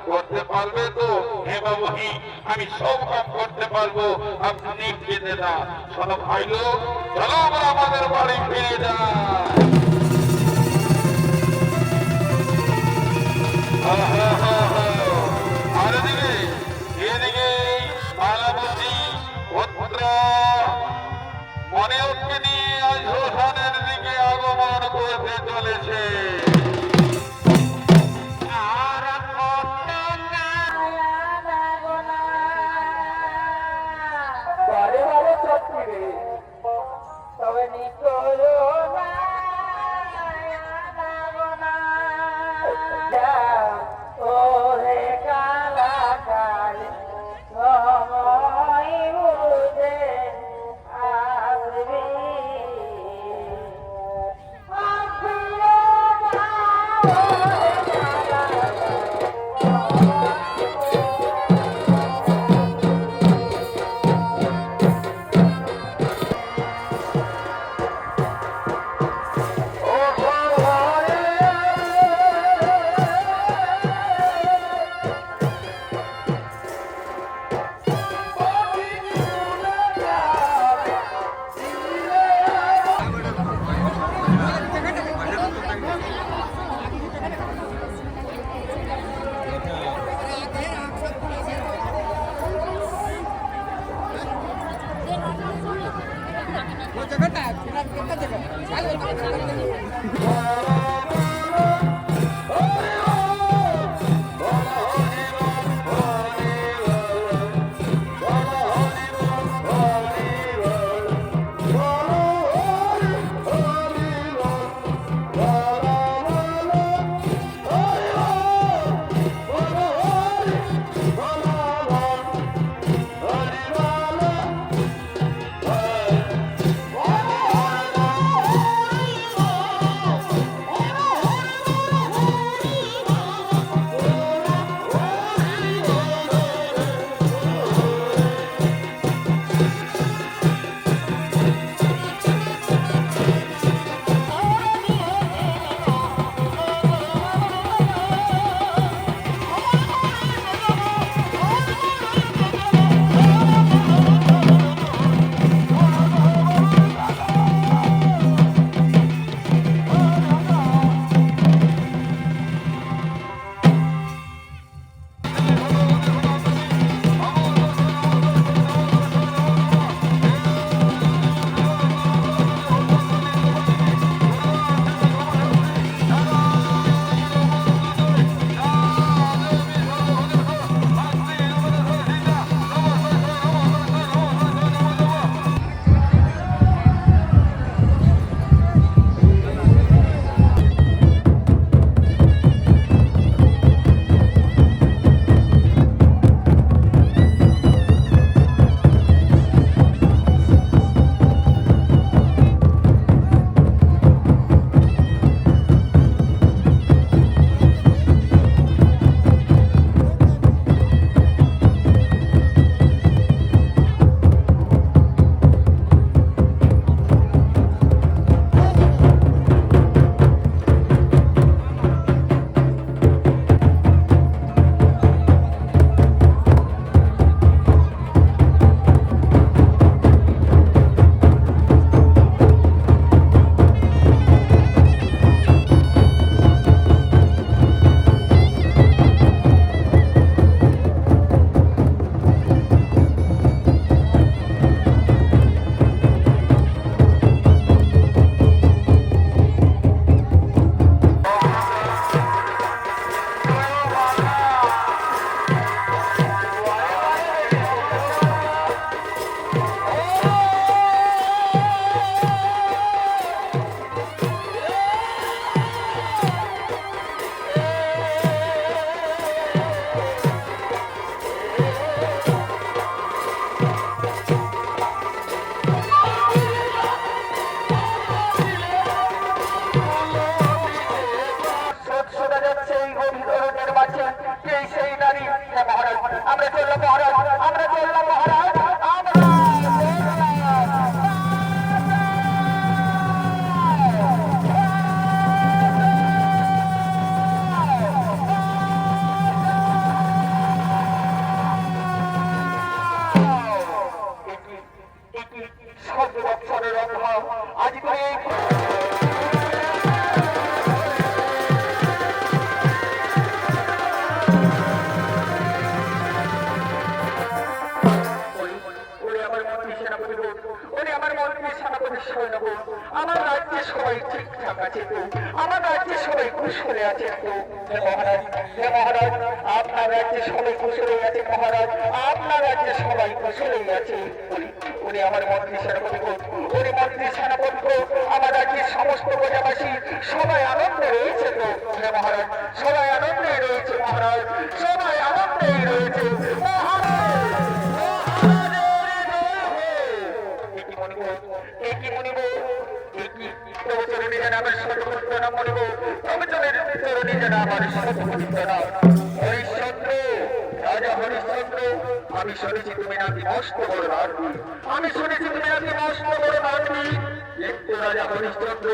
করতে পারবে তো? হ্যাঁ বাবুহি, আমি সব কাম করতে পারবো, আপনি নিশ্চিন্তে না। চলো ভাই লোক, চলো আমরা আমাদের বাড়ি ফিরে যাই। আর এদিকে এদিকে মালাবতী পুত্র মনিয়তকে নিয়ে আজ শ্মশানের দিকে আগমন করতে চলেছে। তবে নিচলো ও আপনার রাজ্যে সবাই কুশলেই আছে মহারাজ, আপনার রাজ্যে সবাই কুশলেই আছে। উনি আমার মন্ত্রী সেনাপতি, উনি মন্ত্রী সেনাপতি, আমার রাজ্যের সমস্ত প্রজাবাসী সবাই আনন্দে রয়েছে তো। হ্যাঁ মহারাজ, সবাই আনন্দে রয়েছে মহারাজ, সবাই আনন্দে রয়েছে মহারাজ। কি মনিব, কি মনিব, তবে চরণী যেন আমার শতকোটি প্রণাম মনিব, তবে চরণী যেন আমার শতকোটি প্রণাম। হরিশ্চন্দ্র, রাজা হরিশ্চন্দ্র, আমি শুনেছি তুমি নাকি মস্ত বড় রাজবীর, আমি শুনেছি তুমি নাকি মস্ত বড় রাজবীর। কিন্তু রাজা হরিশ্চন্দ্র